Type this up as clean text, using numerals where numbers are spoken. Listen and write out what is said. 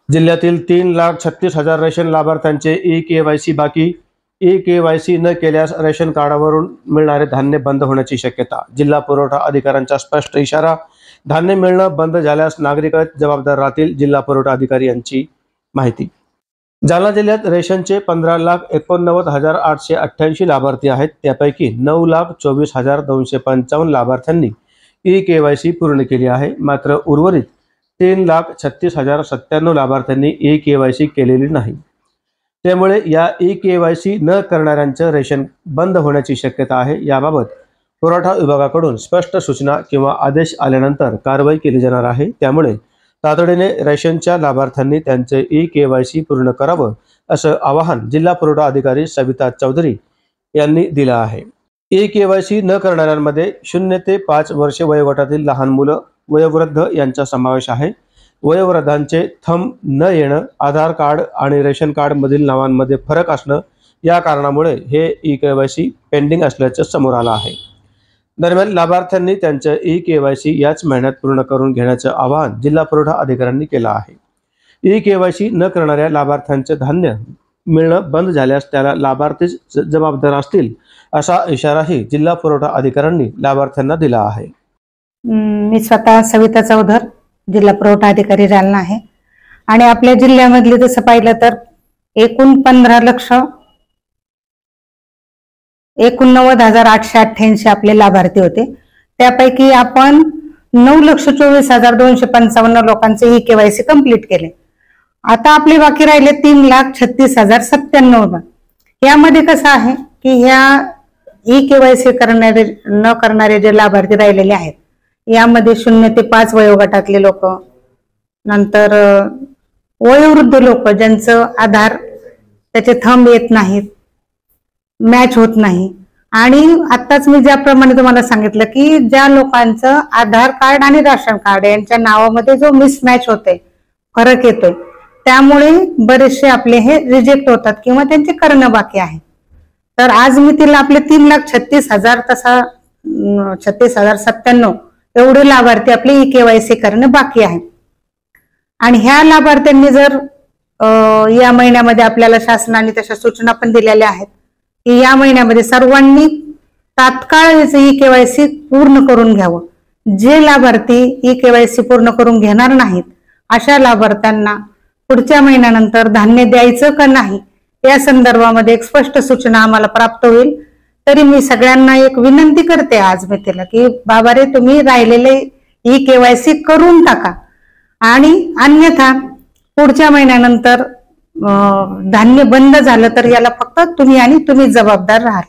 जिल्ह्यातील 3,36,000 रेशन लाभार्थ्यांचे ई-केवायसी बाकी. ई-केवायसी न केल्यास रेशन कार्डावरून मिळणारे धान्य बंद होण्याची शक्यता. जिल्हा पुरवठा अधिकाऱ्यांचा स्पष्ट इशारा. धान्य मिळणं बंद झाल्यास नागरिकच जबाबदार राहतील. जिल्हा पुरवठा अधिकारी यांची माहिती. जालना जिल्ह्यात रेशनचे 15,89,888 लाभार्थी आहेत. त्यापैकी 9,24,255 लाभार्थ्यांनी ई-केवायसी पूर्ण केली आहे. मात्र उर्वरित 3,36,097 लाभार्थ्यांनी ई-केवायसी केलेली नाही. त्यामुळे या ई-केवायसी न करणाऱ्यांचं रेशन बंद होण्याची शक्यता आहे. याबाबत पुरवठा विभागाकडून स्पष्ट सूचना किंवा आदेश आल्यानंतर कारवाई केली जाणार आहे. त्यामुळे तातडीने रेशनच्या लाभार्थ्यांनी त्यांचे ई-केवायसी पूर्ण करावं असं आवाहन जिल्हा पुरवठा अधिकारी सविता चौधरी यांनी दिलं आहे. ई-केवायसी न करणाऱ्यांमध्ये 0 ते 5 वर्षे वयोगटातील लहान मुलं, वयोवृद्ध यांचा समावेश आहे. वयोवृद्धांचे थंब न येणं, आधार कार्ड आणि रेशन कार्डमधील नावांमध्ये फरक असणं या कारणामुळे हे ई-केवायसी पेंडिंग असल्याचं समोर आलं आहे. दरम्यान लाभार्थ्यांनी त्यांचं ई-केवायसी याच महिन्यात पूर्ण करून घेण्याचं आवाहन जिल्हा पुरवठा अधिकाऱ्यांनी केलं आहे. ई-केवायसी न करणाऱ्या लाभार्थ्यांचे धान्य मिळणं बंद झाल्यास त्याला लाभार्थीच जबाबदार असतील असा इशाराही जिल्हा पुरवठा अधिकाऱ्यांनी लाभार्थ्यांना दिला आहे. मी स्वतः सविता चौधर, जिल्हा पुरवठा अधिकारी जालना आहे. आणि आपल्या जिल्ह्यामधले तसं पाहिलं तर एकूण 15,89,888 आपले लाभार्थी होते. त्यापैकी आपण 9,24,255 लोकांचे ई-केवायसी कंप्लीट केले. आता आपले बाकी राहिले 3,36,097. यामध्ये कसं आहे की ह्या ई-केवायसी न करणारे जे लाभार्थी राहिलेले आहेत यामध्ये 0 ते 5 वयोगटातले लोक, नंतर वयोवृद्ध लोक ज्यांचं आधार त्याचे थंब येत नाहीत, मॅच होत नाही. आणि आताच मी ज्याप्रमाणे तुम्हाला सांगितलं की ज्या लोकांचं आधार कार्ड आणि राशन कार्ड यांच्या नावामध्ये जो मिसमॅच होते, फरक येतोय, त्यामुळे बरेचसे आपले हे रिजेक्ट होतात किंवा त्यांचे करणं बाकी आहे. तर आज मी तिला आपले 3,36,000 तसा 36,097 एवढे लाभार्थी आपले ई-केवायसी करणं बाकी आहे. आणि ह्या लाभार्थ्यांनी जर या महिन्यामध्ये आपल्याला शासनाने तशा सूचना पण दिलेल्या आहेत की या महिन्यामध्ये सर्वांनी तात्काळ ई-केवायसी पूर्ण करून घ्यावं. जे लाभार्थी ई-केवायसी पूर्ण करून घेणार नाहीत अशा लाभार्थ्यांना पुढच्या महिन्यानंतर धान्य द्यायचं का नाही या संदर्भामध्ये एक स्पष्ट सूचना आम्हाला प्राप्त होईल. तरी मी सगळ्यांना एक विनंती करते आज मी तिला की बाबा रे, तुम्ही राहिलेले ई-केवायसी करून टाका आणि अन्यथा पुढच्या महिन्यानंतर धान्य बंद झालं तर याला फक्त तुम्ही आणि तुम्ही जबाबदार राहाल.